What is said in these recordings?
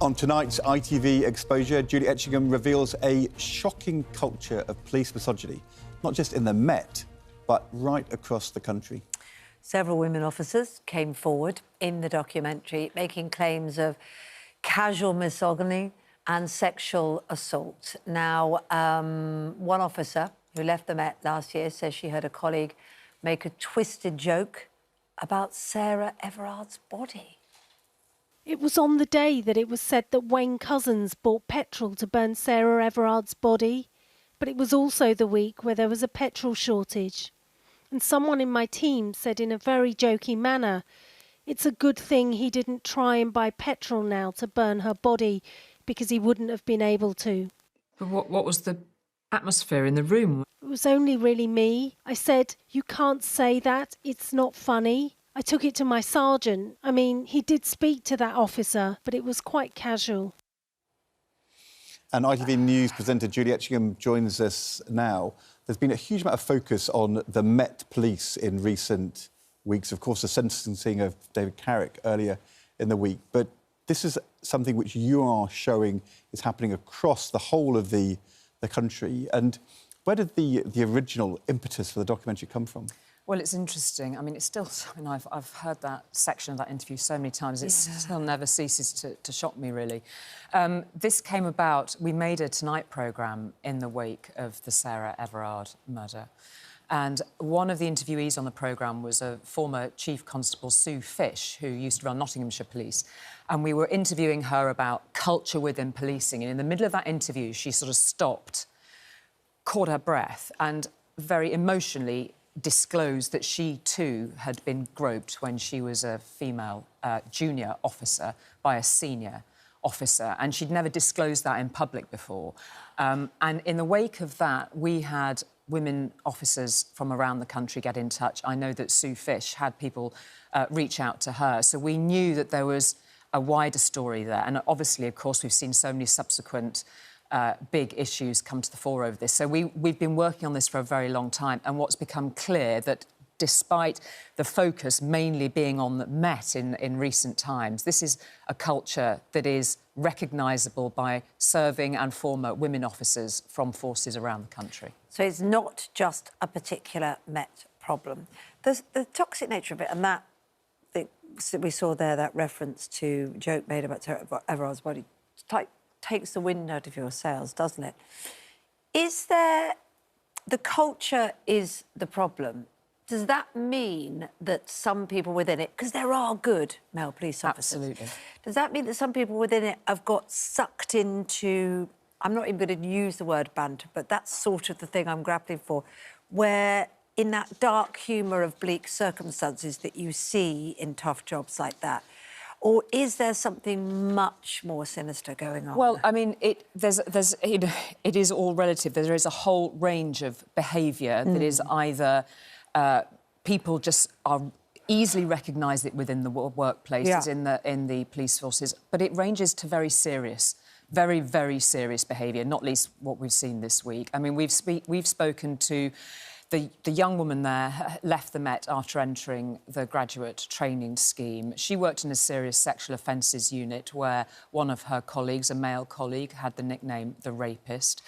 On tonight's ITV Exposure, Julie Etchingham reveals a shocking culture of police misogyny, not just in the Met, but right across the country. Several women officers came forward in the documentary making claims of casual misogyny and sexual assault. Now, one officer who left the Met last year says she heard a colleague make a twisted joke about Sarah Everard's body. It was on the day that it was said that Wayne Couzens bought petrol to burn Sarah Everard's body, but it was also the week where there was a petrol shortage. And someone in my team said in a very jokey manner, it's a good thing he didn't try and buy petrol now to burn her body because he wouldn't have been able to. But what was the atmosphere in the room? It was only really me. I said, you can't say that, it's not funny. I took it to my sergeant. I mean, he did speak to that officer, but it was quite casual. And ITV News presenter Julie Etchingham joins us now. There's been a huge amount of focus on the Met Police in recent weeks. Of course, the sentencing of David Carrick earlier in the week. But this is something which you are showing is happening across the whole of the country. And where did the original impetus for the documentary come from? Well, it's interesting. I mean, it's still... I mean, I've heard that section of that interview so many times. It still never ceases to shock me, really. This came about... We made a Tonight programme in the wake of the Sarah Everard murder. And one of the interviewees on the programme was a former Chief Constable, Sue Fish, who used to run Nottinghamshire Police. And we were interviewing her about culture within policing. And in the middle of that interview, she sort of stopped, caught her breath, and very emotionally disclosed that she too had been groped when she was a female junior officer by a senior officer, and she'd never disclosed that in public before. And in the wake of that, we had women officers from around the country get in touch. I know that Sue Fish had people reach out to her, so we knew that there was a wider story there. And obviously, of course, we've seen so many subsequent big issues come to the fore over this. So we've been working on this for a very long time, and what's become clear that despite the focus mainly being on the Met in recent times, this is a culture that is recognisable by serving and former women officers from forces around the country. So it's not just a particular Met problem. The toxic nature of it, and that we saw there, that reference to joke made about Sarah Everard's body, takes the wind out of your sails, doesn't it? Is there... The culture is the problem. Does that mean that some people within it... Because there are good male police officers. Absolutely. Does that mean that some people within it have got sucked into... I'm not even going to use the word banter, but that's sort of the thing I'm grappling for, where in that dark humour of bleak circumstances that you see in tough jobs like that, or is there something much more sinister going on? Well, I mean, it is all relative. There is a whole range of behaviour that is either people just are easily recognise it within the workplaces, in the police forces, but it ranges to very serious, very, very serious behaviour, not least what we've seen this week. I mean, we've spoken to... The young woman there left the Met after entering the graduate training scheme. She worked in a serious sexual offences unit where one of her colleagues, a male colleague, had the nickname the rapist.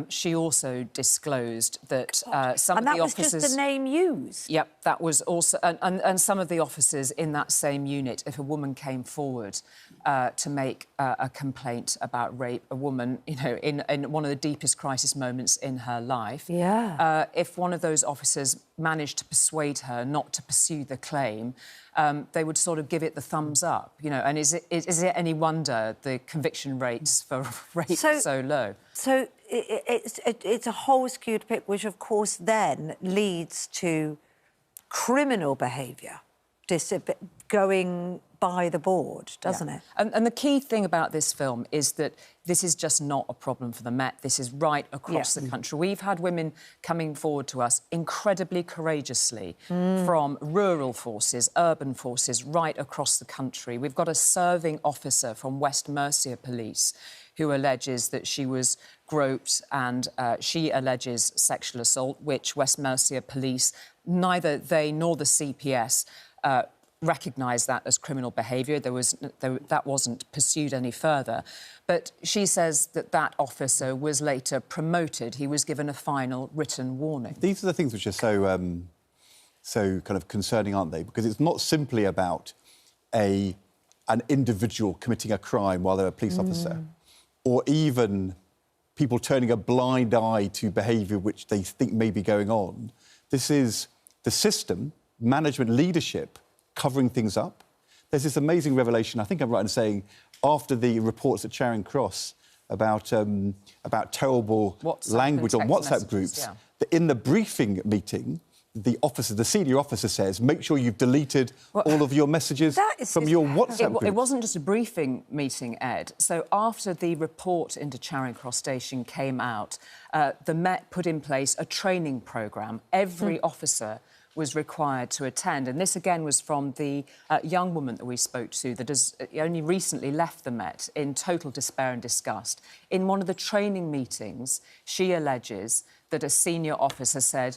She also disclosed that some of the officers... And that was just the name used? Yep, that was also... And some of the officers in that same unit, if a woman came forward to make a complaint about rape, a woman, you know, in one of the deepest crisis moments in her life, if one of those officers managed to persuade her not to pursue the claim, they would sort of give it the thumbs up, you know. And is it any wonder the conviction rates for rape are so low? So it's a whole skewed pic, which, of course, then leads to criminal behaviour going by the board, doesn't it? And the key thing about this film is that this is just not a problem for the Met. This is right across the country. We've had women coming forward to us incredibly courageously from rural forces, urban forces, right across the country. We've got a serving officer from West Mercia Police who alleges that she was groped and she alleges sexual assault, which West Mercia Police, neither they nor the CPS recognised that as criminal behaviour. That wasn't pursued any further. But she says that that officer was later promoted. He was given a final written warning. These are the things which are so kind of concerning, aren't they? Because it's not simply about an individual committing a crime while they're a police officer, or even people turning a blind eye to behaviour which they think may be going on. This is the system, management, leadership, covering things up. There's this amazing revelation, I think I'm right in saying, after the reports at Charing Cross about terrible language on WhatsApp groups, that in the briefing meeting, the senior officer says, make sure you've deleted all of your messages from your WhatsApp group. It wasn't just a briefing meeting, Ed. So after the report into Charing Cross Station came out, the Met put in place a training programme. Every officer was required to attend. And this, again, was from the young woman that we spoke to that has only recently left the Met in total despair and disgust. In one of the training meetings, she alleges that a senior officer said,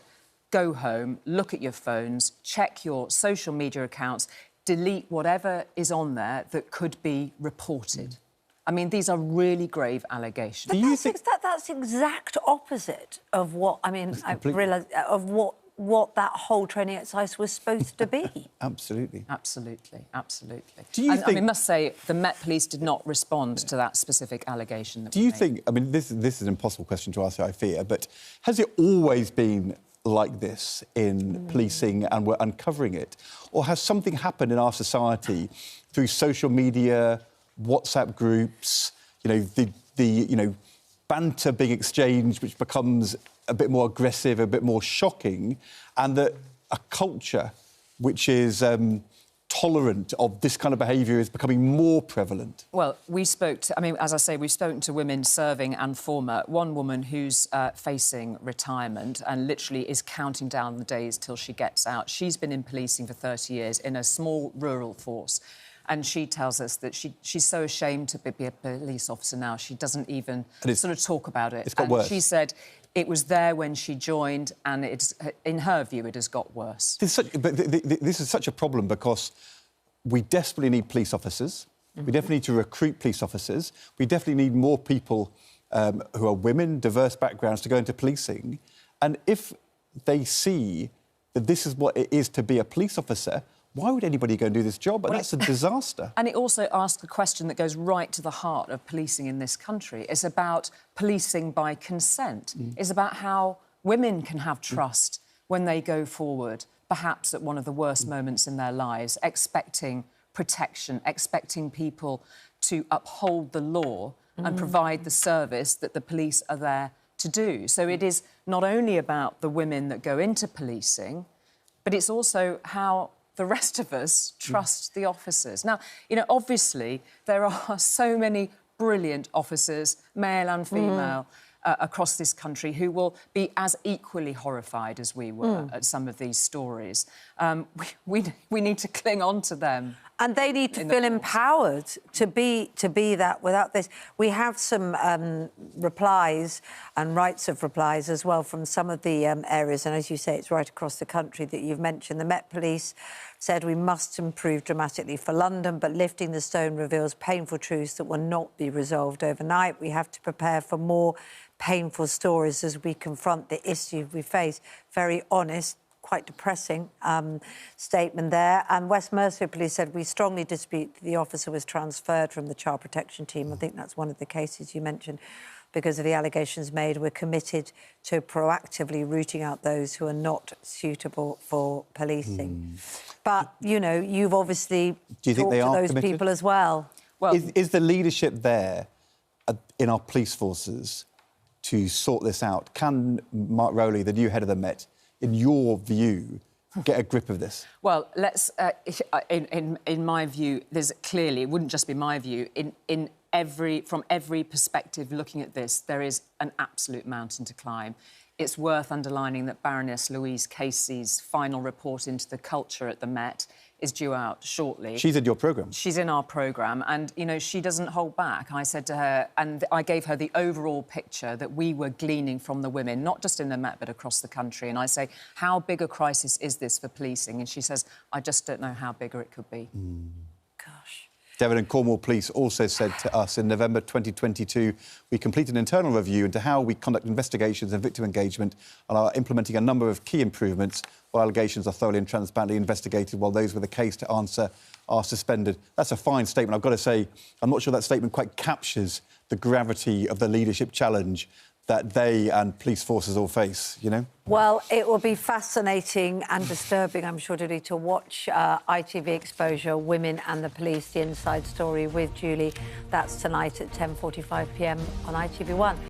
go home, look at your phones, check your social media accounts, delete whatever is on there that could be reported. I mean, these are really grave allegations. Do you think that's exact opposite of what, I mean, I realise, of what that whole training exercise was supposed to be? Absolutely. Absolutely, absolutely. Do you think... I must say, the Met Police did not respond to that specific allegation that Do you think... I mean, this is an impossible question to answer, I fear, but has it always been like this in policing and we're uncovering it? Or has something happened in our society through social media, WhatsApp groups, the banter being exchanged, which becomes a bit more aggressive, a bit more shocking, and that a culture which is tolerant of this kind of behaviour is becoming more prevalent? Well, we spoke to... I mean, as I say, we've spoken to women serving and former. One woman who's facing retirement and literally is counting down the days till she gets out. She's been in policing for 30 years in a small rural force. And she tells us that she's so ashamed to be a police officer now, she doesn't even sort of talk about it. It's got worse. She said it was there when she joined, and it's, in her view, it has got worse. This is such a problem because we desperately need police officers. We definitely need to recruit police officers. We definitely need more people who are women, diverse backgrounds, to go into policing. And if they see that this is what it is to be a police officer, why would anybody go and do this job? And that's a disaster. And it also asks a question that goes right to the heart of policing in this country. It's about policing by consent. It's about how women can have trust when they go forward, perhaps at one of the worst moments in their lives, expecting protection, expecting people to uphold the law and provide the service that the police are there to do. So it is not only about the women that go into policing, but it's also how the rest of us trust the officers. Now, obviously, there are so many brilliant officers, male and female, across this country who will be as equally horrified as we were at some of these stories. We need to cling on to them. And they need to feel empowered to be that without this. We have some replies and rights of replies as well from some of the areas, and as you say, it's right across the country that you've mentioned. The Met Police said we must improve dramatically for London, but lifting the stone reveals painful truths that will not be resolved overnight. We have to prepare for more painful stories as we confront the issue we face. Very honest, quite depressing statement there. And West Mercia Police said, we strongly dispute that the officer was transferred from the child protection team. I think that's one of the cases you mentioned. Because of the allegations made, we're committed to proactively rooting out those who are not suitable for policing. But, you've obviously talked to those people as well. Well, is the leadership there in our police forces to sort this out? Can Mark Rowley, the new head of the Met, in your view, get a grip of this? Well, let's... in my view, there's clearly... It wouldn't just be my view. From every perspective looking at this, there is an absolute mountain to climb. it's worth underlining that Baroness Louise Casey's final report into the culture at the Met is due out shortly. She's in your programme. She's in our programme and, you know, she doesn't hold back. I said to her, and I gave her the overall picture that we were gleaning from the women, not just in the Met, but across the country. And I say, how big a crisis is this for policing? And she says, I just don't know how bigger it could be. Gosh. Devon and Cornwall Police also said to us in November 2022, we completed an internal review into how we conduct investigations and victim engagement and are implementing a number of key improvements while allegations are thoroughly and transparently investigated, while those with a case to answer are suspended. That's a fine statement. I've got to say, I'm not sure that statement quite captures the gravity of the leadership challenge that they and police forces all face, you know? Well, it will be fascinating and disturbing, I'm sure, Julie, to watch ITV Exposure, Women and the Police, the inside story with Julie. That's tonight at 10:45 p.m. on ITV1.